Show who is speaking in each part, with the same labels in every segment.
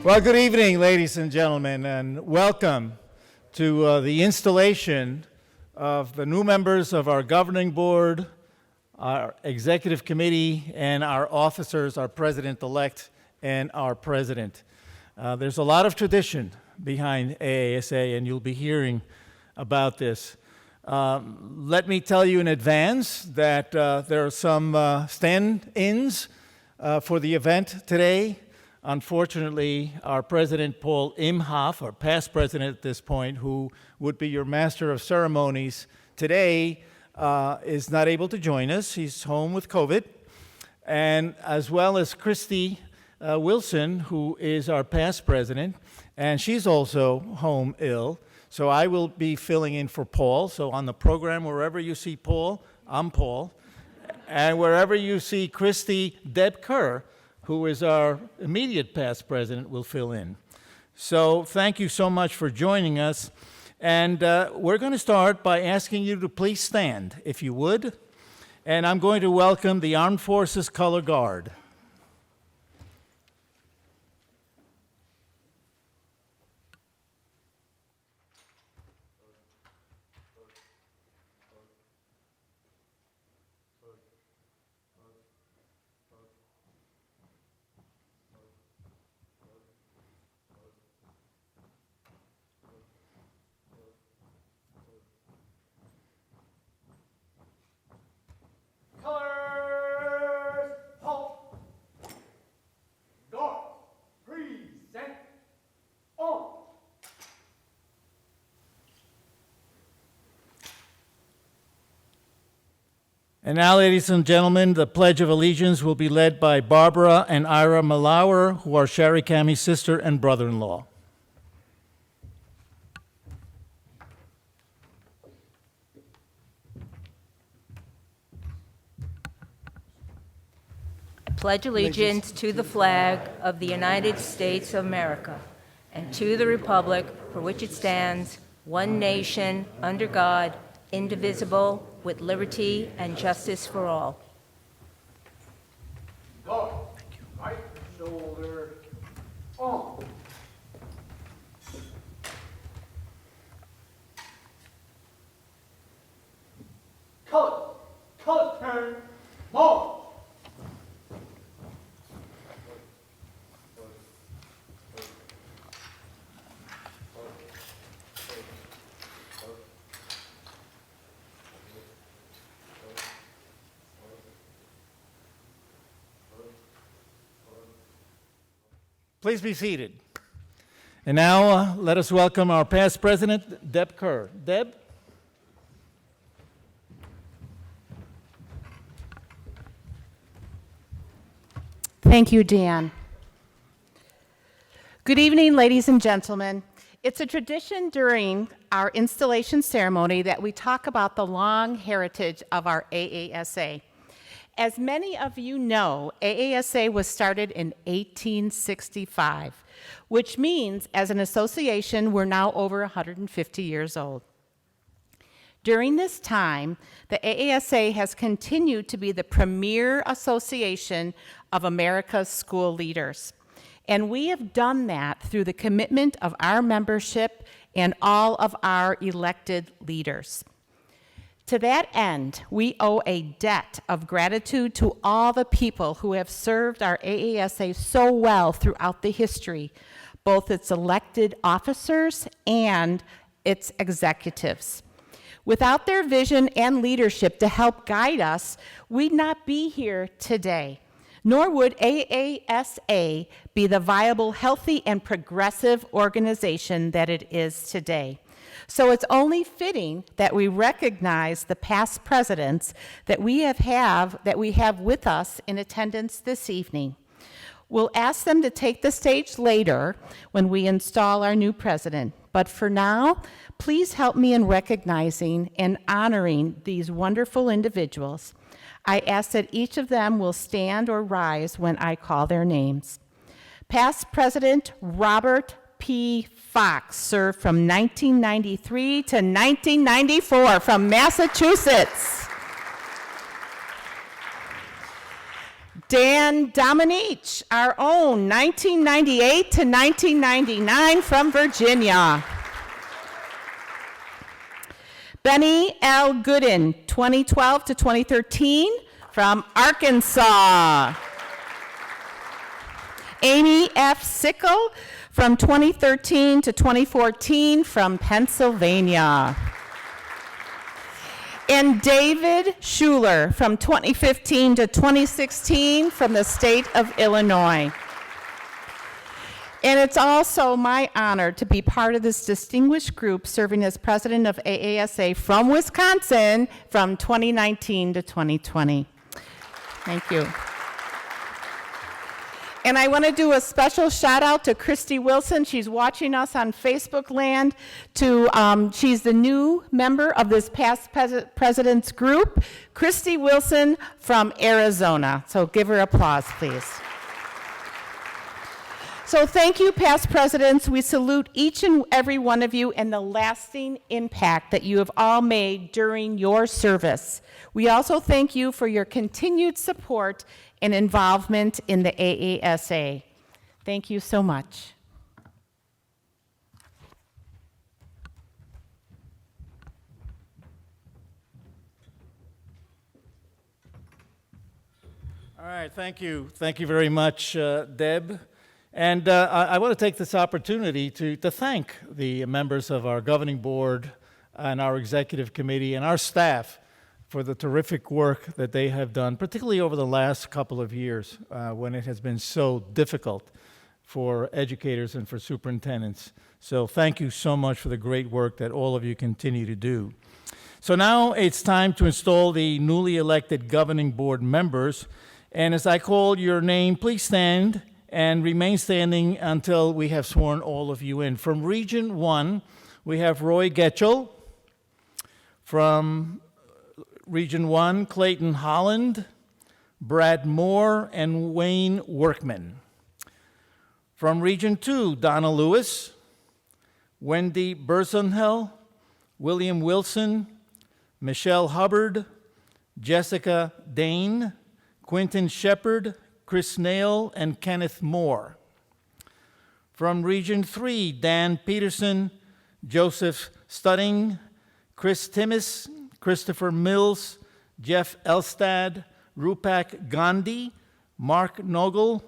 Speaker 1: Well, good evening, ladies and gentlemen, and welcome to the installation of the new members of our governing board, our executive committee, and our officers, our president-elect and our president. There's a lot of tradition behind AASA, and you'll be hearing about this. Let me tell you in advance that there are some stand-ins for the event today. Unfortunately, our president, Paul Imhoff, our past president at this point, who would be your master of ceremonies today, is not able to join us. He's home with COVID. And as well as Christy Wilson, who is our past president, and she's also home ill. So I will be filling in for Paul. So on the program, wherever you see Paul, I'm Paul. And wherever you see Christy Deb Kerr, who is our immediate past president, will fill in. So thank you so much for joining us. And we're going to start by asking you to please stand, if you would. And I'm going to welcome the Armed Forces Color Guard. And now, ladies and gentlemen, the Pledge of Allegiance will be led by Barbara and Ira Malauer, who are Shari, Camhi's sister and brother-in-law.
Speaker 2: I pledge allegiance to the flag of the United States of America and to the republic for which it stands, one nation, under God, indivisible, with liberty and justice for all.
Speaker 3: Guard, right shoulder on. Color turn, march.
Speaker 1: Please be seated. And now let us welcome our past president, Deb Kerr. Deb?
Speaker 4: Thank you, Dan. Good evening, ladies and gentlemen. It's a tradition during our installation ceremony that we talk about the long heritage of our AASA. As many of you know, AASA was started in 1865, which means as an association, we're now over 150 years old. During this time, the AASA has continued to be the premier association of America's school leaders. And we have done that through the commitment of our membership and all of our elected leaders. To that end, we owe a debt of gratitude to all the people who have served our AASA so well throughout the history, both its elected officers and its executives. Without their vision and leadership to help guide us, we'd not be here today, nor would AASA be the viable, healthy, and progressive organization that it is today. So it's only fitting that we recognize the past presidents that we have with us in attendance this evening. We'll ask them to take the stage later when we install our new president. But for now, please help me in recognizing and honoring these wonderful individuals. I ask that each of them will stand or rise when I call their names. Past President Robert P. Fox served from 1993 to 1994 from Massachusetts. Dan Dominich, our own, 1998 to 1999 from Virginia. Benny L. Gooden, 2012 to 2013 from Arkansas. Amy F. Sickle, from 2013 to 2014 from Pennsylvania. And David Schuler, from 2015 to 2016 from the state of Illinois. And it's also my honor to be part of this distinguished group serving as president of AASA from Wisconsin from 2019 to 2020. Thank you. And I want to do a special shout out to Christy Wilson. She's watching us on Facebook land. She's the new member of this past president's group, Christy Wilson from Arizona. So give her applause, please. So thank you, past presidents. We salute each and every one of you and the lasting impact that you have all made during your service. We also thank you for your continued support and involvement in the AASA. Thank you so much.
Speaker 1: All right, thank you. Thank you very much, Deb. And I want to take this opportunity to thank the members of our governing board and our executive committee and our staff for the terrific work that they have done, particularly over the last couple of years when it has been so difficult for educators and for superintendents. So thank you so much for the great work that all of you continue to do. So now it's time to install the newly elected governing board members. And as I call your name, please stand and remain standing until we have sworn all of you in. From Region 1, we have Roy Getchell. From Region 1, Clayton Holland, Brad Moore, and Wayne Workman. From Region 2, Donna Lewis, Wendy Bersonhell, William Wilson, Michelle Hubbard, Jessica Dane, Quentin Shepard, Chris Nail, and Kenneth Moore. From Region 3, Dan Peterson, Joseph Studding, Chris Timmis, Christopher Mills, Jeff Elstad, Rupak Gandhi, Mark Nogel,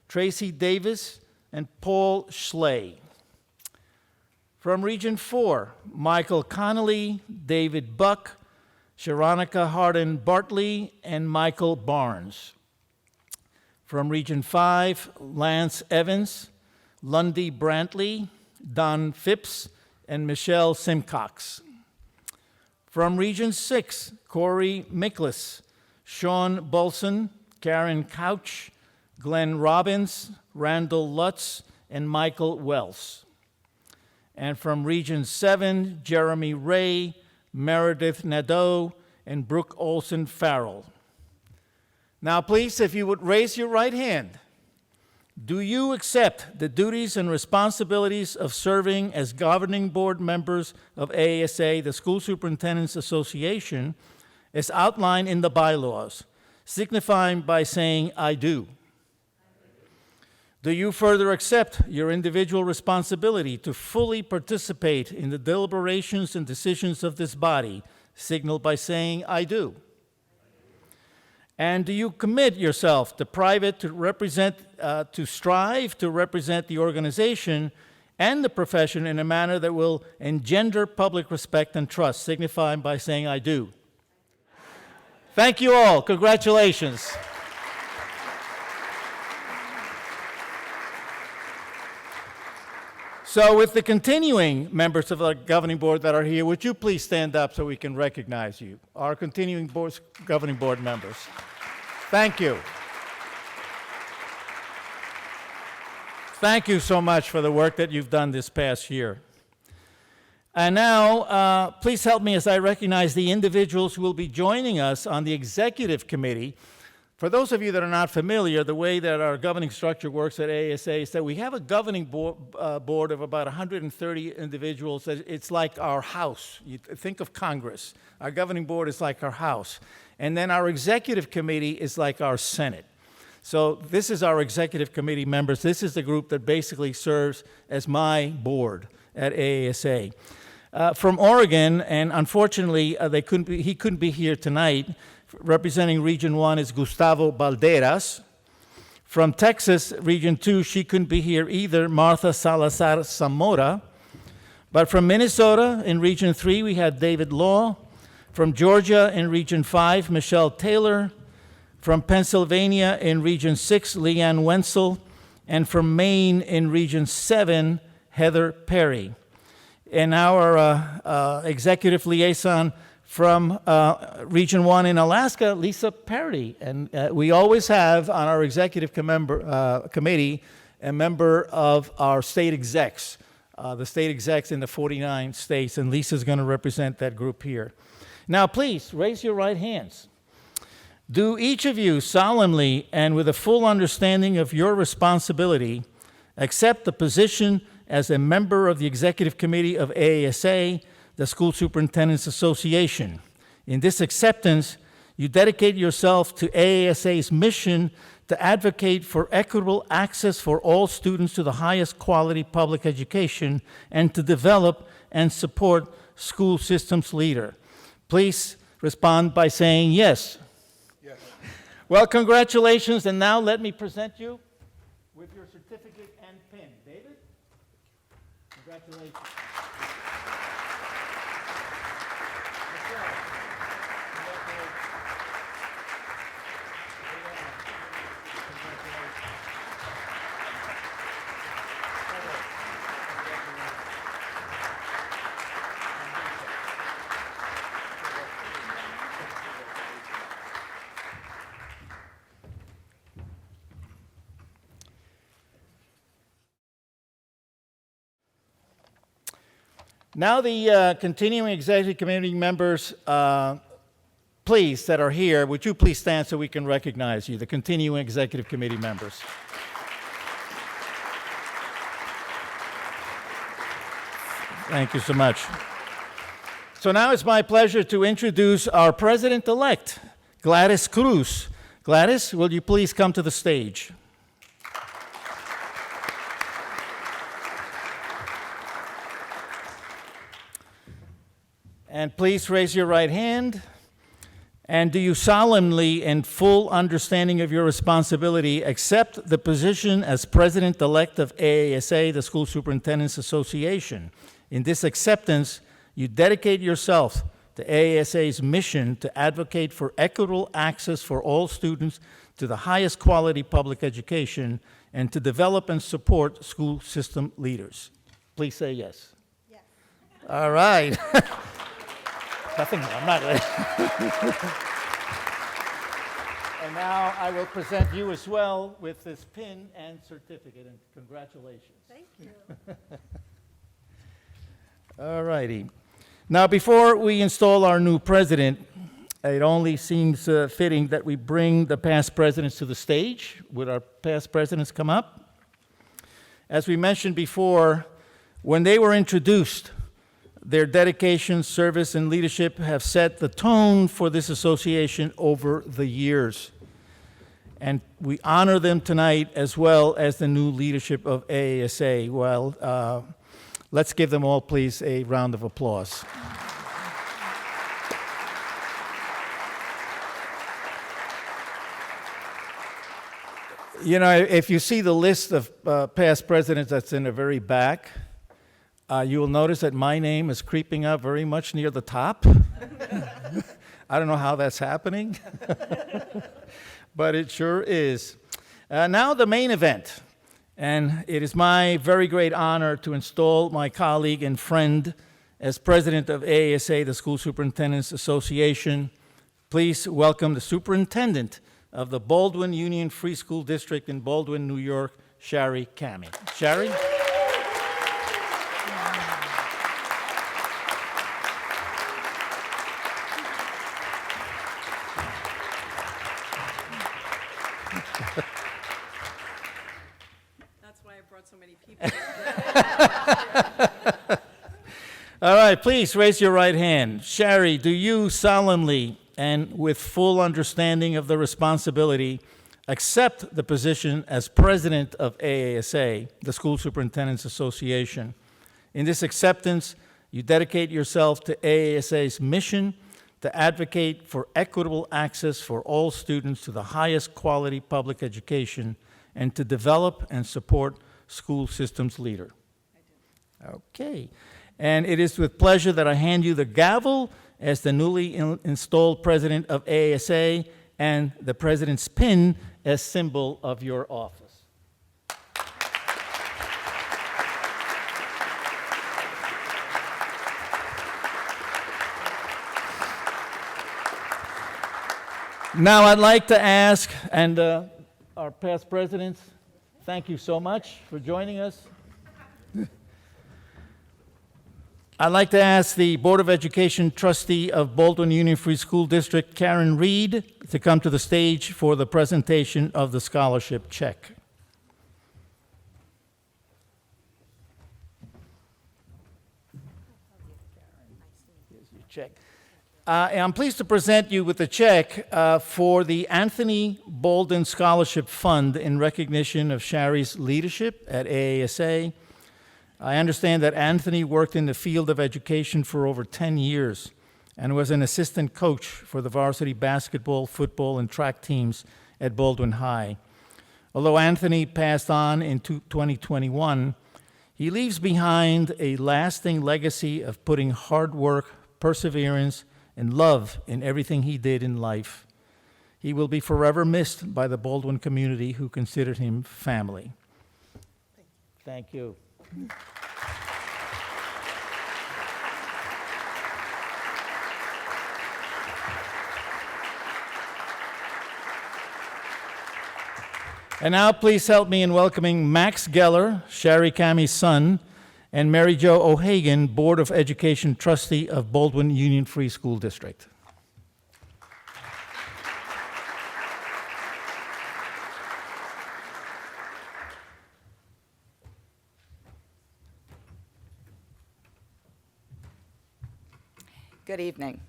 Speaker 1: Tracy Davis, and Paul Schley. From Region 4, Michael Connolly, David Buck, Sharonica Hardin Bartley, and Michael Barnes. From Region 5, Lance Evans, Lundy Brantley, Don Phipps, and Michelle Simcox. From Region 6, Corey Miklas, Sean Bolson, Karen Couch, Glenn Robbins, Randall Lutz, and Michael Wells. And from Region 7, Jeremy Ray, Meredith Nadeau, and Brooke Olson Farrell. Now, please, if you would raise your right hand, do you accept the duties and responsibilities of serving as governing board members of AASA, the School Superintendents Association, as outlined in the bylaws, signifying by saying, "I do"? Do you further accept your individual responsibility to fully participate in the deliberations and decisions of this body, signaled by saying, "I do"? And do you commit yourself to strive to represent the organization and the profession in a manner that will engender public respect and trust, signifying by saying, "I do"? Thank you all. Congratulations. So with the continuing members of the governing board that are here, would you please stand up so we can recognize you, our continuing governing board members. Thank you. Thank you so much for the work that you've done this past year. And now, please help me as I recognize the individuals who will be joining us on the executive committee. For those of you that are not familiar, the way that our governing structure works at AASA is that we have a governing board of about 130 individuals. It's like our house. You think of Congress. Our governing board is like our house. And then our executive committee is like our Senate. So this is our executive committee members. This is the group that basically serves as my board at AASA. From Oregon, and unfortunately he couldn't be here tonight, representing Region 1 is Gustavo Balderas. From Texas, Region 2, she couldn't be here either, Martha Salazar Zamora. But from Minnesota, in Region 3, we had David Law. From Georgia, in Region 5, Michelle Taylor. From Pennsylvania, in Region 6, Leanne Wenzel. And from Maine, in Region 7, Heather Perry. And our executive liaison from Region 1 in Alaska, Lisa Perry. And we always have on our executive committee a member of our state execs, the state execs in the 49 states, and Lisa's going to represent that group here. Now, please, raise your right hands. Do each of you solemnly and with a full understanding of your responsibility accept the position as a member of the Executive Committee of AASA, the School Superintendents Association? In this acceptance, you dedicate yourself to AASA's mission to advocate for equitable access for all students to the highest quality public education and to develop and support school systems leader. Please respond by saying yes.
Speaker 3: Yes.
Speaker 1: Well, congratulations, and now let me present you with your certificate and pin. David? Congratulations. Now the continuing executive committee members, please, that are here, would you please stand so we can recognize you, the continuing executive committee members. Thank you so much. So now it's my pleasure to introduce our president-elect, Gladys Cruz. Gladys, will you please come to the stage? And please raise your right hand. And do you solemnly, in full understanding of your responsibility, accept the position as president-elect of AASA, the School Superintendents Association? In this acceptance, you dedicate yourself to AASA's mission to advocate for equitable access for all students to the highest quality public education and to develop and support school system leaders. Please say yes. Yes. All right. Nothing, I'm not ready. And now I will present you as well with this pin and certificate, and congratulations.
Speaker 5: Thank you.
Speaker 1: All righty. Now, before we install our new president, it only seems fitting that we bring the past presidents to the stage. Would our past presidents come up? As we mentioned before, when they were introduced, their dedication, service, and leadership have set the tone for this association over the years. And we honor them tonight as well as the new leadership of AASA. Well, let's give them all, please, a round of applause. You know, if you see the list of past presidents that's in the very back, you will notice that my name is creeping up very much near the top. I don't know how that's happening, but it sure is. Now the main event, and it is my very great honor to install my colleague and friend as president of AASA, the School Superintendents Association. Please welcome the superintendent of the Baldwin Union Free School District in Baldwin, New York, Shari Camhi. Shari?
Speaker 5: That's why I brought so many people.
Speaker 1: All right, please raise your right hand. Shari, do you solemnly and with full understanding of the responsibility accept the position as president of AASA, the School Superintendents Association. In this acceptance, you dedicate yourself to AASA's mission to advocate for equitable access for all students to the highest quality public education and to develop and support school systems leader. Okay. And it is with pleasure that I hand you the gavel as the newly installed president of AASA and the president's pin as symbol of your office. Now I'd like to ask, and our past presidents, thank you so much for joining us. I'd like to ask the Board of Education trustee of Baldwin Union Free School District, Karen Reed, to come to the stage for the presentation of the scholarship check. Here's your check. And I'm pleased to present you with the check for the Anthony Bolden Scholarship Fund in recognition of Shari's leadership at AASA. I understand that Anthony worked in the field of education for over 10 years and was an assistant coach for the varsity basketball, football, and track teams at Baldwin High. Although Anthony passed on in 2021, he leaves behind a lasting legacy of putting hard work, perseverance, and love in everything he did in life. He will be forever missed by the Baldwin community who considered him family. Thank you. And now please help me in welcoming Max Geller, Shari Camhi's son, and Mary Jo O'Hagan, Board of Education trustee of Baldwin Union Free School District.
Speaker 5: Good evening.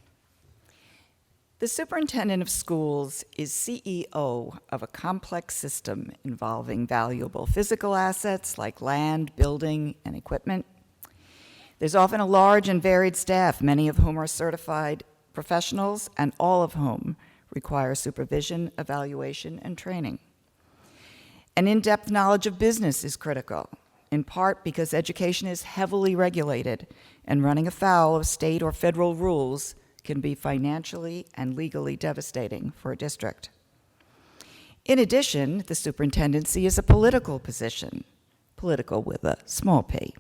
Speaker 5: The superintendent of schools is CEO of a complex system involving valuable physical assets like land, building, and equipment. There's often a large and varied staff, many of whom are certified professionals and all of whom require supervision, evaluation, and training. An in-depth knowledge of business is critical, in part because education is heavily regulated and running afoul of state or federal rules can be financially and legally devastating for a district. In addition, the superintendency is a political position, political with a small p,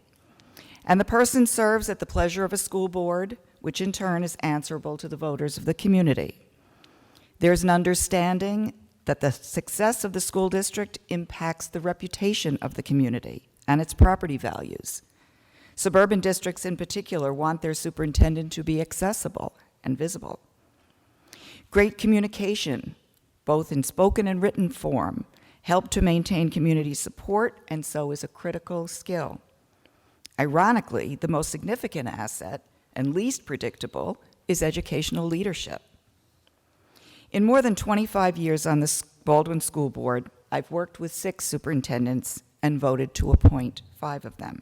Speaker 5: and the person serves at the pleasure of a school board, which in turn is answerable to the voters of the community. There's an understanding that the success of the school district impacts the reputation of the community and its property values. Suburban districts in particular want their superintendent to be accessible and visible. Great communication, both in spoken and written form, help to maintain community support, and so is a critical skill. Ironically, the most significant asset and least predictable is educational leadership. In more than 25 years on the Baldwin School Board, I've worked with 6 superintendents and voted to appoint 5 of them.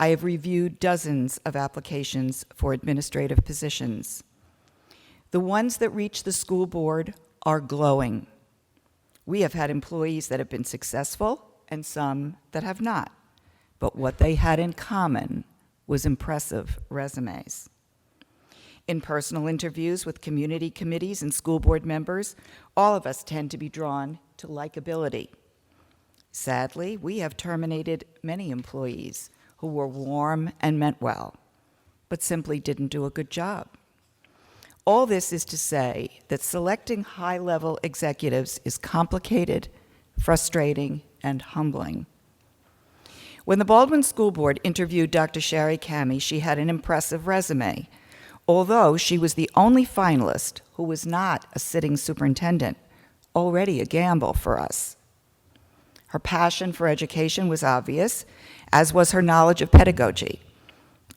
Speaker 5: I have reviewed dozens of applications for administrative positions. The ones that reach the school board are glowing. We have had employees that have been successful and some that have not, but what they had in common was impressive resumes. In personal interviews with community committees and school board members, all of us tend to be drawn to likability. Sadly, we have terminated many employees who were warm and meant well, but simply didn't do a good job. All this is to say that selecting high-level executives is complicated, frustrating, and humbling. When the Baldwin School Board interviewed Dr. Shari Camhi, she had an impressive resume, although she was the only finalist who was not a sitting superintendent, already a gamble for us. Her passion for education was obvious, as was her knowledge of pedagogy.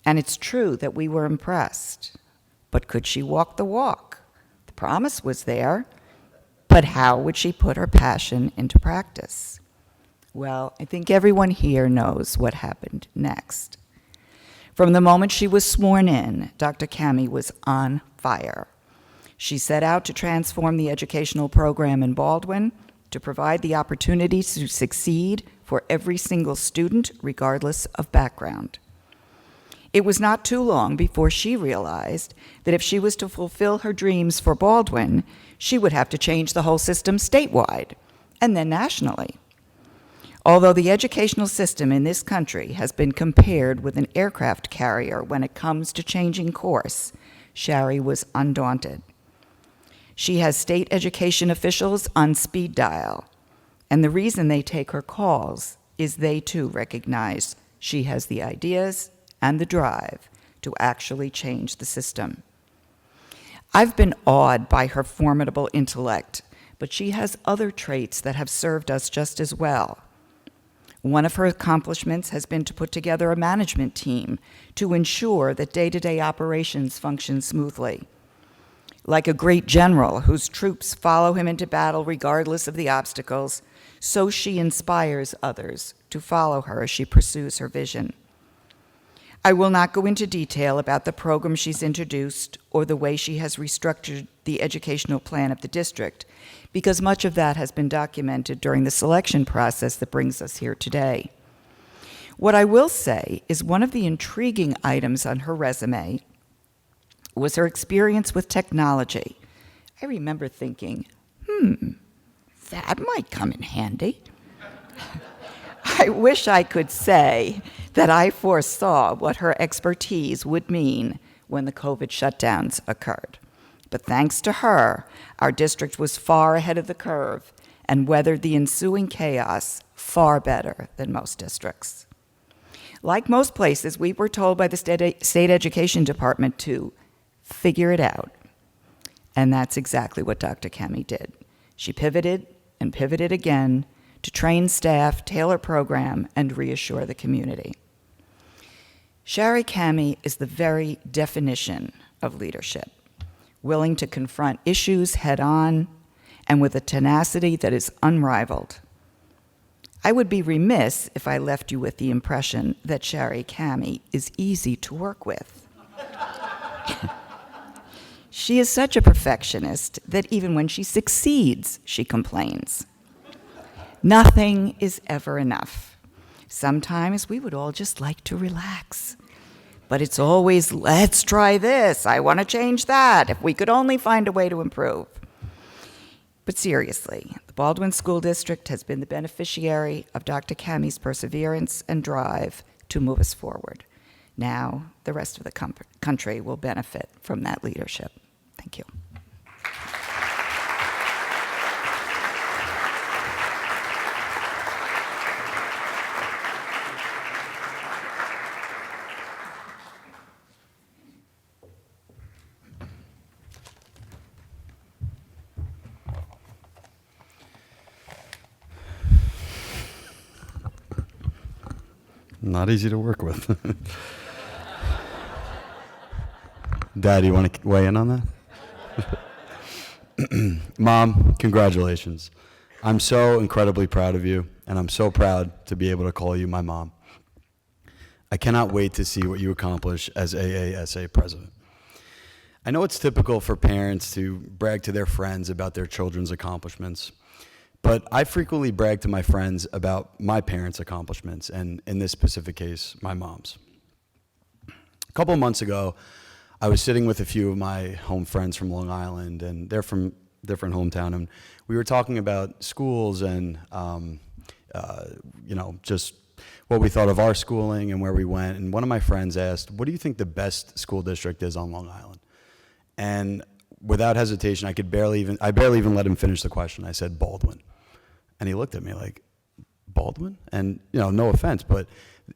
Speaker 5: And it's true that we were impressed. But could she walk the walk? The promise was there, But how would she put her passion into practice? Well, I think everyone here knows what happened next. From the moment she was sworn in, Dr. Camhi was on fire. She set out to transform the educational program in Baldwin to provide the opportunity to succeed for every single student, regardless of background. It was not too long before she realized that if she was to fulfill her dreams for Baldwin, she would have to change the whole system statewide and then nationally. Although the educational system in this country has been compared with an aircraft carrier when it comes to changing course, Shari was undaunted. She has state education officials on speed dial, and the reason they take her calls is they too recognize she has the ideas and the drive to actually change the system. I've been awed by her formidable intellect, but she has other traits that have served us just as well. One of her accomplishments has been to put together a management team to ensure that day-to-day operations function smoothly. Like a great general whose troops follow him into battle regardless of the obstacles, so she inspires others to follow her as she pursues her vision. I will not go into detail about the program she's introduced or the way she has restructured the educational plan of the district, because much of that has been documented during the selection process that brings us here today. What I will say is one of the intriguing items on her resume was her experience with technology. I remember thinking, that might come in handy. I wish I could say that I foresaw what her expertise would mean when the COVID shutdowns occurred. But thanks to her, our district was far ahead of the curve and weathered the ensuing chaos far better than most districts. Like most places, we were told by the state education department to figure it out. And that's exactly what Dr. Camhi did. She pivoted and pivoted again to train staff, tailor program, and reassure the community. Shari Camhi is the very definition of leadership, willing to confront issues head-on and with a tenacity that is unrivaled. I would be remiss if I left you with the impression that Shari Camhi is easy to work with. She is such a perfectionist that even when she succeeds, she complains. Nothing is ever enough. Sometimes we would all just like to relax. But it's always, let's try this, I want to change that, if we could only find a way to improve. But seriously, the Baldwin School District has been the beneficiary of Dr. Camhi's perseverance and drive to move us forward. Now, the rest of the country will benefit from that leadership. Thank you.
Speaker 6: Not easy to work with. Dad, you want to weigh in on that? Mom, congratulations. I'm so incredibly proud of you, and I'm so proud to be able to call you my mom. I cannot wait to see what you accomplish as AASA president. I know it's typical for parents to brag to their friends about their children's accomplishments, but I frequently brag to my friends about my parents' accomplishments, and in this specific case, my mom's. A couple of months ago, I was sitting with a few of my home friends from Long Island, and they're from different hometown, and we were talking about schools and, just what we thought of our schooling and where we went. And one of my friends asked, what do you think the best school district is on Long Island? And without hesitation, I barely even let him finish the question. I said, Baldwin. And he looked at me like, Baldwin? And, no offense, but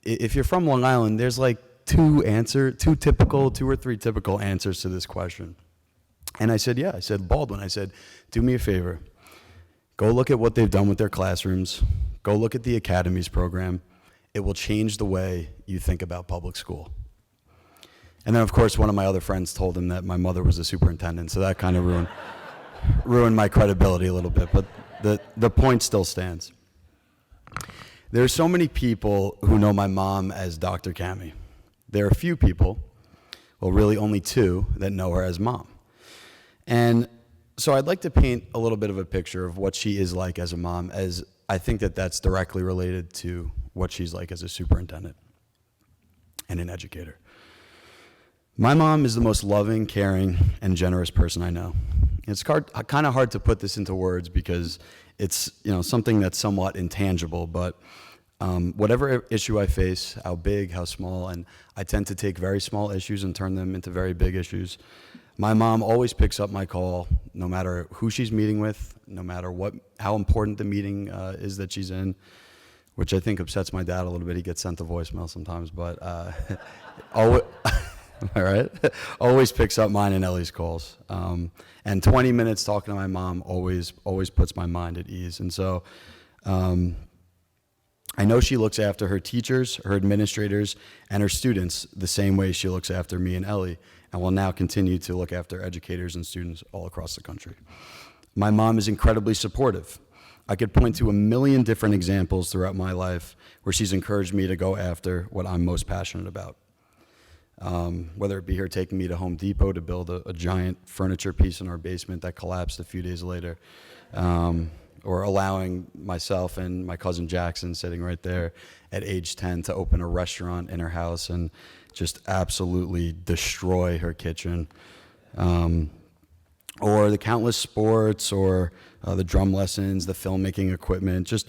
Speaker 6: if you're from Long Island, there's like two or three typical answers to this question. And I said, yeah, I said, Baldwin. I said, do me a favor. Go look at what they've done with their classrooms. Go look at the academies program. It will change the way you think about public school. And then, of course, one of my other friends told him that my mother was a superintendent, so that kind of ruined ruin my credibility a little bit, but the point still stands. There are so many people who know my mom as Dr. Camhi. There are a few people, well, really only two, that know her as Mom. And so I'd like to paint a little bit of a picture of what she is like as a mom, as I think that that's directly related to what she's like as a superintendent and an educator. My mom is the most loving, caring, and generous person I know. It's kind of hard to put this into words because it's something that's somewhat intangible, but whatever issue I face, how big, how small, and I tend to take very small issues and turn them into very big issues. My mom always picks up my call, no matter who she's meeting with, no matter how important the meeting is that she's in, which I think upsets my dad a little bit. He gets sent a voicemail sometimes, but always, all right, always picks up mine and Ellie's calls. And 20 minutes talking to my mom always puts my mind at ease. And so I know she looks after her teachers, her administrators, and her students the same way she looks after me and Ellie, and will now continue to look after educators and students all across the country. My mom is incredibly supportive. I could point to a million different examples throughout my life where she's encouraged me to go after what I'm most passionate about. Whether it be her taking me to Home Depot to build a giant furniture piece in our basement that collapsed a few days later, or allowing myself and my cousin Jackson, sitting right there at age 10, to open a restaurant in her house and just absolutely destroy her kitchen. Or the countless sports, or the drum lessons, the filmmaking equipment, just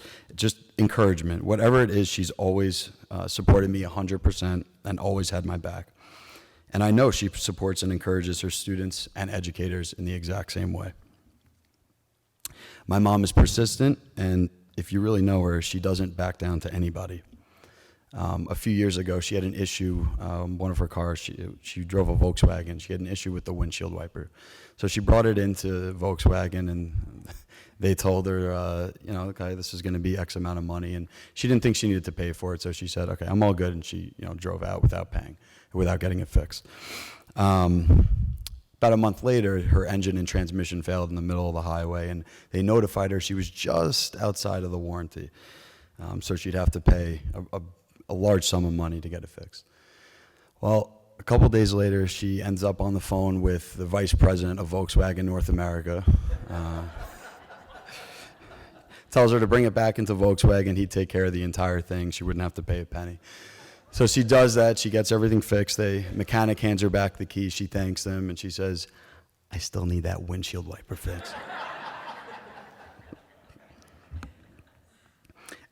Speaker 6: encouragement. Whatever it is, she's always supported me 100% and always had my back. And I know she supports and encourages her students and educators in the exact same way. My mom is persistent, and if you really know her, she doesn't back down to anybody. A few years ago, she had an issue, one of her cars, she drove a Volkswagen, she had an issue with the windshield wiper. So she brought it into Volkswagen, and they told her, okay, this is gonna be X amount of money, and she didn't think she needed to pay for it, so she said, okay, I'm all good, and she drove out without paying, without getting it fixed. About a month later, her engine and transmission failed in the middle of the highway, and they notified her she was just outside of the warranty. So she'd have to pay a large sum of money to get it fixed. Well, a couple days later, she ends up on the phone with the vice president of Volkswagen North America. Tells her to bring it back into Volkswagen. He'd take care of the entire thing. She wouldn't have to pay a penny. So she does that. She gets everything fixed. The mechanic hands her back the keys. She thanks them, and she says, I still need that windshield wiper fixed.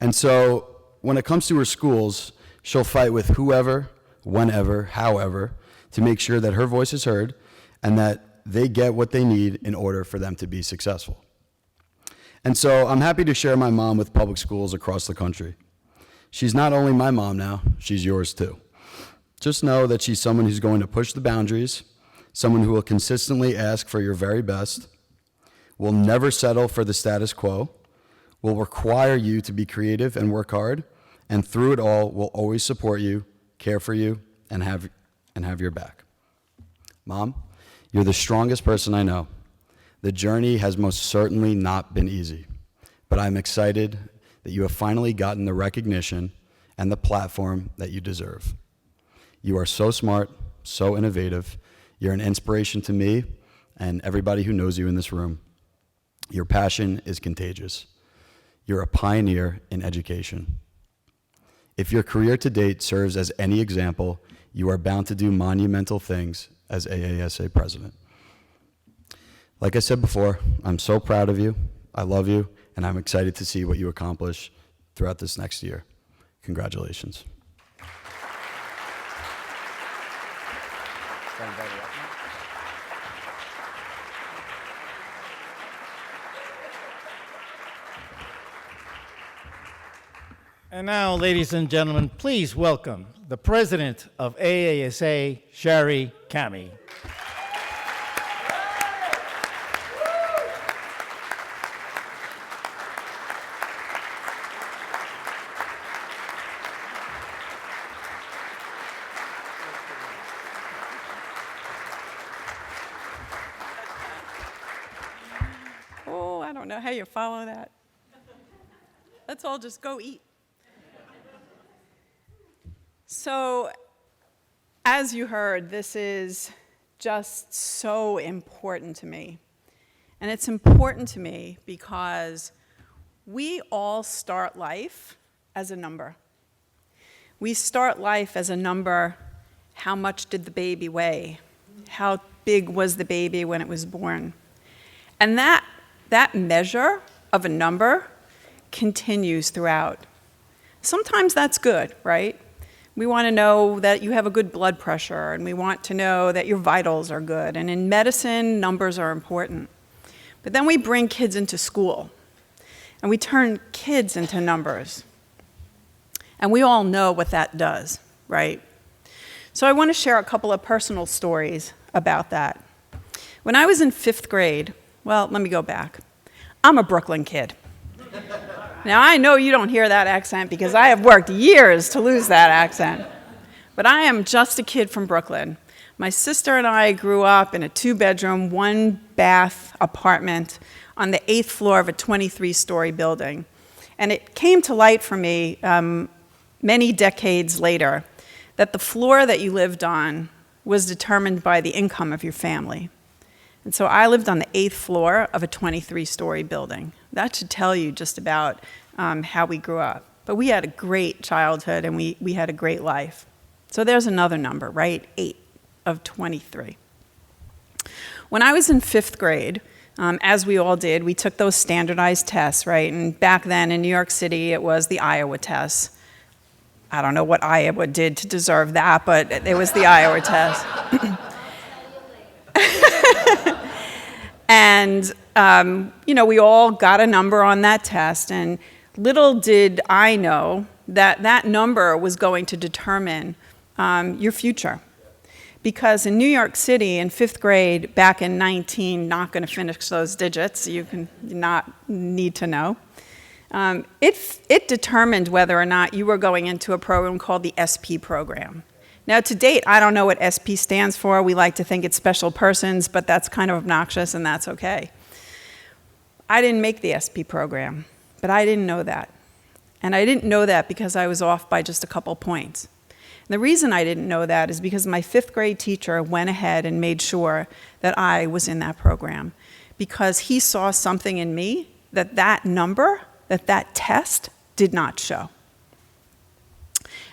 Speaker 6: And so when it comes to her schools, she'll fight with whoever, whenever, however, to make sure that her voice is heard and that they get what they need in order for them to be successful. And so I'm happy to share my mom with public schools across the country. She's not only my mom now, she's yours too. Just know that she's someone who's going to push the boundaries, someone who will consistently ask for your very best, will never settle for the status quo, will require you to be creative and work hard, and through it all will always support you, care for you, and have your back. Mom, you're the strongest person I know. The journey has most certainly not been easy, but I'm excited that you have finally gotten the recognition and the platform that you deserve. You are so smart, so innovative. You're an inspiration to me and everybody who knows you in this room. Your passion is contagious. You're a pioneer in education. If your career to date serves as any example, you are bound to do monumental things as AASA president. Like I said before, I'm so proud of you, I love you, and I'm excited to see what you accomplish throughout this next year. Congratulations.
Speaker 1: And now, ladies and gentlemen, please welcome the president of AASA, Shari Camhi.
Speaker 7: don't know how you follow that. Let's all just go eat. So, as you heard, this is just so important to me. And it's important to me because we all start life as a number. We start life as a number. How much did the baby weigh? How big was the baby when it was born? And that measure of a number continues throughout. Sometimes that's good, right? We want to know that you have a good blood pressure, and we want to know that your vitals are good. And in medicine, numbers are important. But then we bring kids into school, and we turn kids into numbers. And we all know what that does, right? So I want to share a couple of personal stories about that. When I was in 5th grade, well, let me go back. I'm a Brooklyn kid. Now, I know you don't hear that accent because I have worked years to lose that accent. But I am just a kid from Brooklyn. My sister and I grew up in a 2-bedroom, 1-bath apartment on the 8th floor of a 23-story building. And it came to light for me many decades later that the floor that you lived on was determined by the income of your family. And so I lived on the 8th floor of a 23-story building. That should tell you just about how we grew up. But we had a great childhood, and we had a great life. So there's another number, right? 8 of 23. When I was in 5th grade, as we all did, we took those standardized tests, right? And back then in New York City, it was the Iowa test. I don't know what Iowa did to deserve that, but it was the Iowa test. And, we all got a number on that test, and little did I know that that number was going to determine your future. Because in New York City, in 5th grade, back in not going to finish those digits, you can not need to know, it determined whether or not you were going into a program called the SP program. Now, to date, I don't know what SP stands for. We like to think it's special persons, but that's kind of obnoxious, and that's okay. I didn't make the SP program, but I didn't know that. And I didn't know that because I was off by just a couple points. And the reason I didn't know that is because my 5th grade teacher went ahead and made sure that I was in that program, because he saw something in me that number, that test did not show.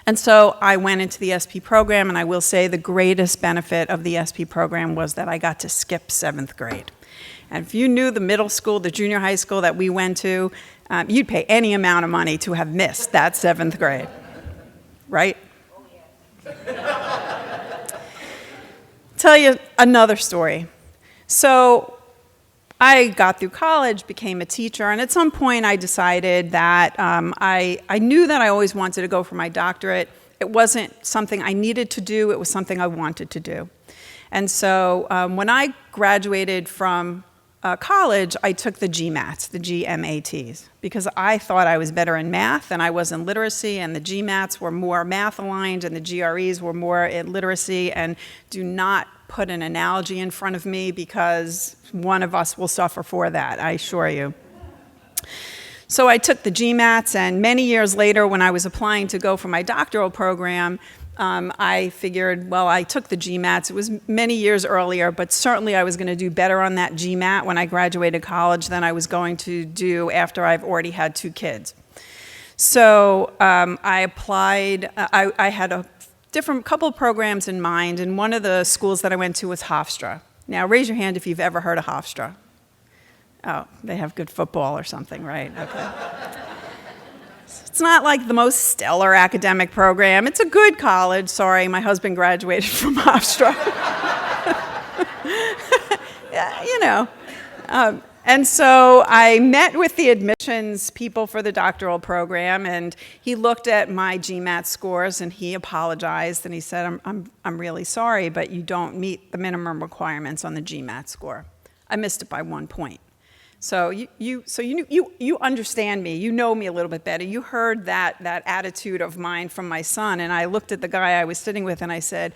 Speaker 7: And so I went into the SP program, and I will say the greatest benefit of the SP program was that I got to skip 7th grade. And if you knew the middle school, the junior high school that we went to, you'd pay any amount of money to have missed that 7th grade, right? Tell you another story. So I got through college, became a teacher, and at some point I decided that I knew that I always wanted to go for my doctorate. It wasn't something I needed to do, it was something I wanted to do. And so when I graduated from college, I took the GMATs, the GMATs, because I thought I was better in math than I was in literacy, and the GMATs were more math aligned and the GREs were more in literacy. And do not put an analogy in front of me, because one of us will suffer for that, I assure you. So I took the GMATs, and many years later, when I was applying to go for my doctoral program, I figured, well, I took the GMATs. It was many years earlier, but certainly I was going to do better on that GMAT when I graduated college than I was going to do after I've already had 2 kids. So I applied. I had a couple of programs in mind, and one of the schools that I went to was Hofstra. Now, raise your hand if you've ever heard of Hofstra. Oh, they have good football or something, right? Okay. It's not like the most stellar academic program. It's a good college. Sorry, my husband graduated from Hofstra. Yeah, and so I met with the admissions people for the doctoral program, and he looked at my GMAT scores, and he apologized, and he said, I'm really sorry, but you don't meet the minimum requirements on the GMAT score. I missed it by 1 point. So you understand me. You know me a little bit better. You heard that attitude of mine from my son, and I looked at the guy I was sitting with, and I said,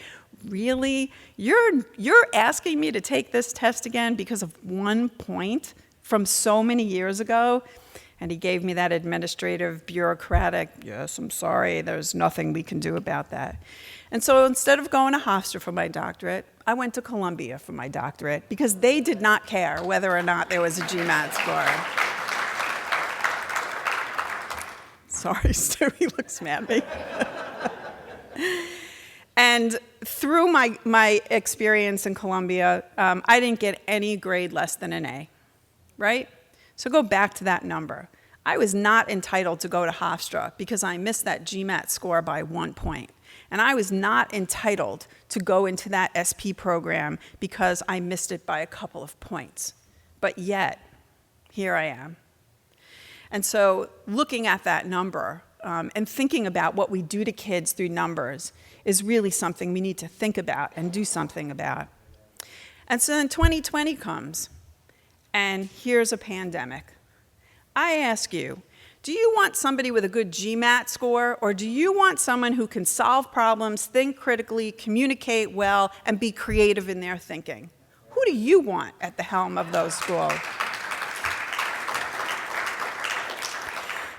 Speaker 7: "Really? You're asking me to take this test again because of 1 point from so many years ago. And he gave me that administrative, bureaucratic, yes, I'm sorry, there's nothing we can do about that. And so instead of going to Hofstra for my doctorate, I went to Columbia for my doctorate because they did not care whether or not there was a GMAT score. Sorry, Stu, he looks mad at me. And through my experience in Columbia, I didn't get any grade less than an A, right? So go back to that number. I was not entitled to go to Hofstra because I missed that GMAT score by 1 point. And I was not entitled to go into that SP program because I missed it by a couple of points. But yet, here I am. And so looking at that number and thinking about what we do to kids through numbers is really something we need to think about and do something about. And so then 2020 comes, and here's a pandemic. I ask you, do you want somebody with a good GMAT score, or do you want someone who can solve problems, think critically, communicate well, and be creative in their thinking? Who do you want at the helm of those schools?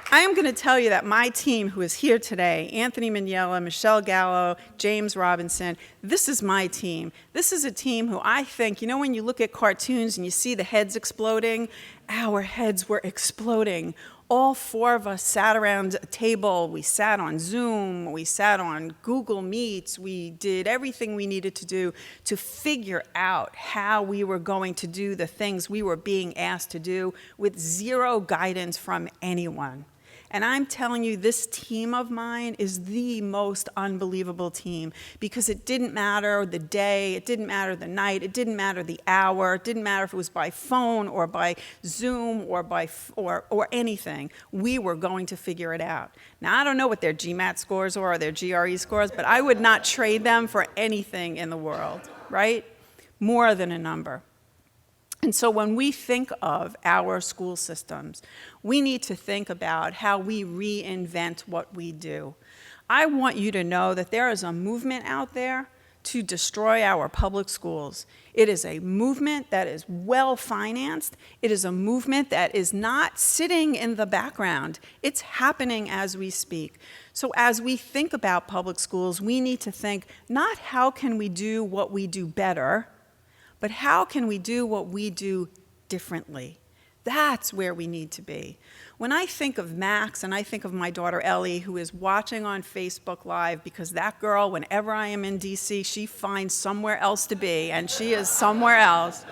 Speaker 7: I am going to tell you that my team who is here today, Anthony Miniella, Michelle Gallo, James Robinson, this is my team. This is a team who I think, you know, when you look at cartoons and you see the heads exploding, our heads were exploding. All 4 of us sat around a table. We sat on Zoom. We sat on Google Meets. We did everything we needed to do to figure out how we were going to do the things we were being asked to do with zero guidance from anyone. And I'm telling you, this team of mine is the most unbelievable team because it didn't matter the day, it didn't matter the night, it didn't matter the hour, it didn't matter if it was by phone or by Zoom or anything. We were going to figure it out. Now, I don't know what their GMAT scores are or their GRE scores, but I would not trade them for anything in the world, right? More than a number. And so when we think of our school systems, we need to think about how we reinvent what we do. I want you to know that there is a movement out there to destroy our public schools. It is a movement that is well-financed. It is a movement that is not sitting in the background. It's happening as we speak. So as we think about public schools, we need to think not how can we do what we do better, but how can we do what we do differently? That's where we need to be. When I think of Max and I think of my daughter Ellie, who is watching on Facebook Live, because that girl, whenever I am in DC, she finds somewhere else to be, and she is somewhere else.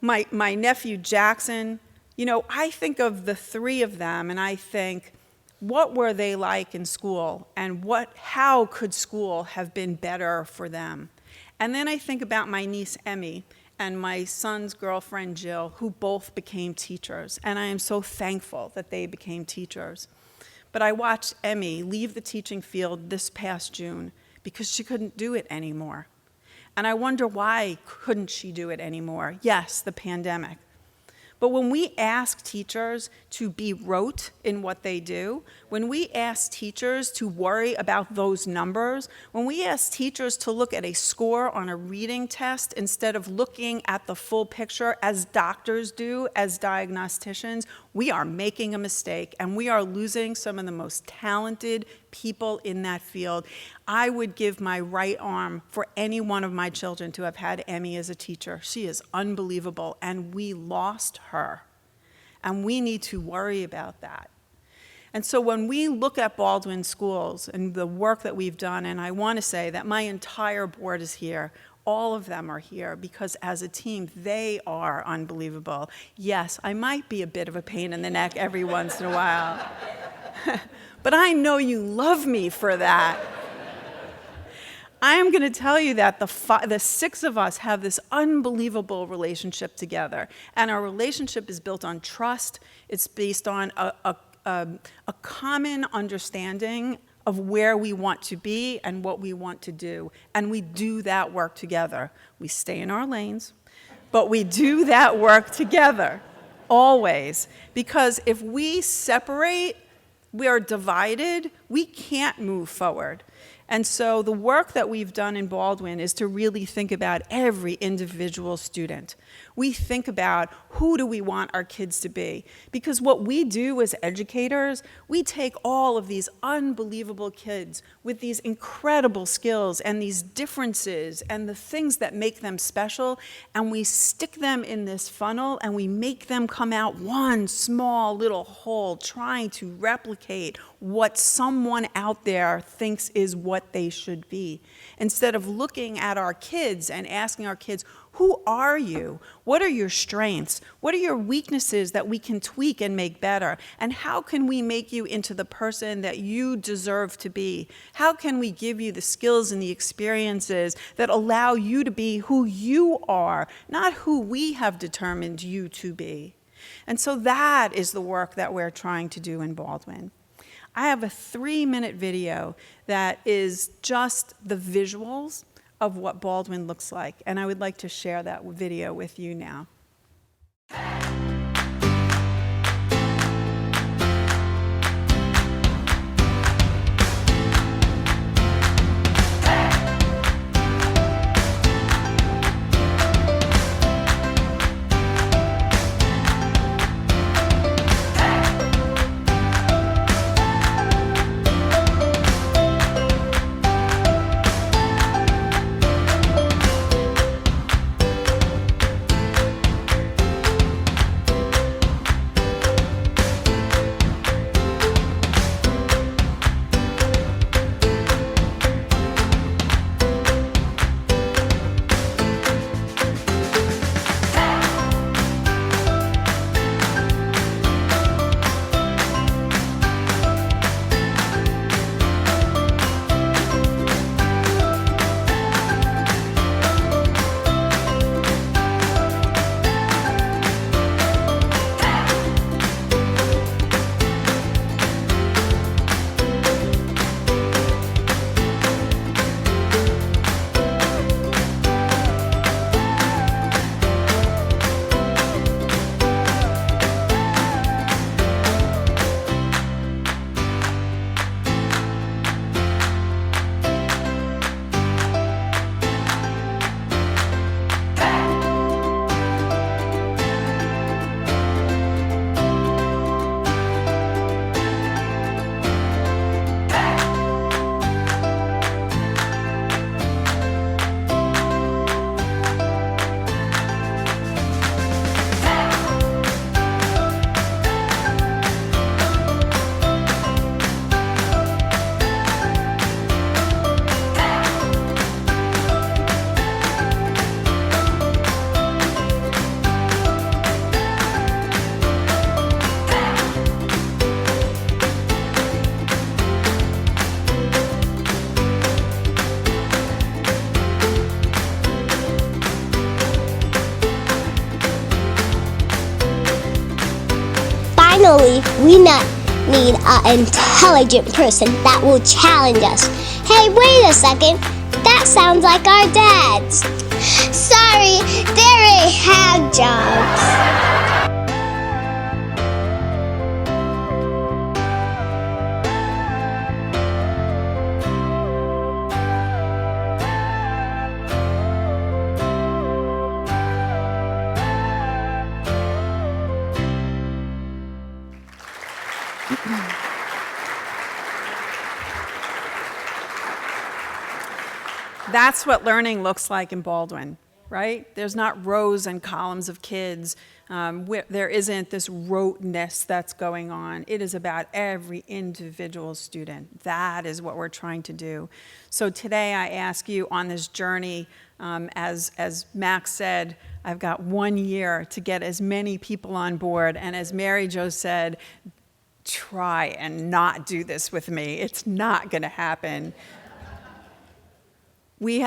Speaker 7: My nephew Jackson, you know, I think of the 3 of them, and I think, what were they like in school, and how could school have been better for them? And then I think about my niece, Emmy, and my son's girlfriend, Jill, who both became teachers. And I am so thankful that they became teachers. But I watched Emmy leave the teaching field this past June because she couldn't do it anymore. And I wonder why couldn't she do it anymore? Yes, the pandemic. But when we ask teachers to be rote in what they do, when we ask teachers to worry about those numbers, when we ask teachers to look at a score on a reading test instead of looking at the full picture as doctors do, as diagnosticians, we are making a mistake and we are losing some of the most talented people in that field. I would give my right arm for any one of my children to have had Emmy as a teacher. She is unbelievable, and we lost her. And we need to worry about that. And so when we look at Baldwin Schools and the work that we've done, and I want to say that my entire board is here, all of them are here because as a team, they are unbelievable. Yes, I might be a bit of a pain in the neck every once in a while. But I know you love me for that. I am going to tell you that the 6 of us have this unbelievable relationship together. And our relationship is built on trust. It's based on a common understanding of where we want to be and what we want to do. And we do that work together. We stay in our lanes, but we do that work together, always. Because if we separate, we are divided, we can't move forward. And so the work that we've done in Baldwin is to really think about every individual student. We think about who do we want our kids to be? Because what we do as educators, we take all of these unbelievable kids with these incredible skills and these differences and the things that make them special, and we stick them in this funnel and we make them come out one small little hole trying to replicate what someone out there thinks is what they should be. Instead of looking at our kids and asking our kids, who are you? What are your strengths? What are your weaknesses that we can tweak and make better? And how can we make you into the person that you deserve to be? How can we give you the skills and the experiences that allow you to be who you are, not who we have determined you to be? And so that is the work that we're trying to do in Baldwin. I have a 3-minute video that is just the visuals of what Baldwin looks like, and I would like to share that video with you now.
Speaker 8: Finally, we need an intelligent person that will challenge us. Hey, wait a second. That sounds like our dads. Sorry, there ain't have jobs.
Speaker 7: That's what learning looks like in Baldwin, right? There's not rows and columns of kids. There isn't this roteness that's going on. It is about every individual student. That is what we're trying to do. So today I ask you on this journey, as Max said, I've got 1 year to get as many people on board. And as Mary Jo said, try and not do this with me. It's not going to happen. We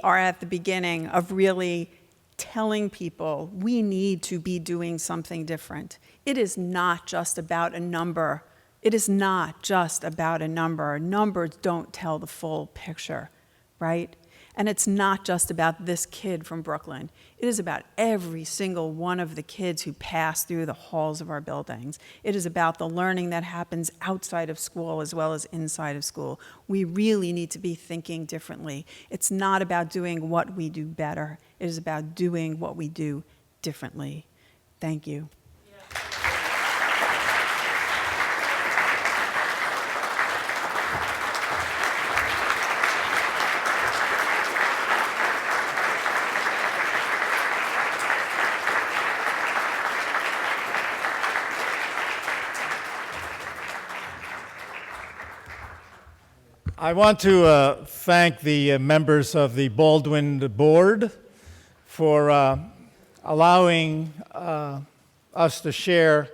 Speaker 7: are at the beginning of really telling people we need to be doing something different. It is not just about a number. It is not just about a number. Numbers don't tell the full picture, right? And it's not just about this kid from Brooklyn. It is about every single one of the kids who pass through the halls of our buildings. It is about the learning that happens outside of school as well as inside of school. We really need to be thinking differently. It's not about doing what we do better. It is about doing what we do differently. Thank you.
Speaker 1: I want to thank the members of the Baldwin Board for allowing us to share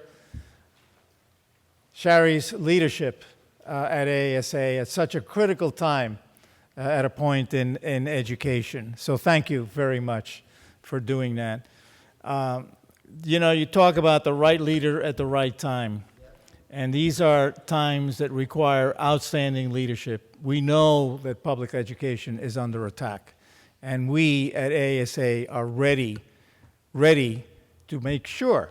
Speaker 1: Shari's leadership at AASA at such a critical time at a point in education. So thank you very much for doing that. You know, you talk about the right leader at the right time. And these are times that require outstanding leadership. We know that public education is under attack. And we at AASA are ready to make sure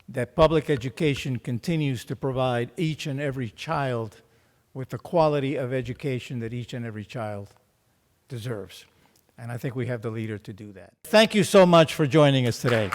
Speaker 1: that public education continues to provide each and every child with the quality of education that each and every child deserves. And I think we have the leader to do that. Thank you so much for joining us today.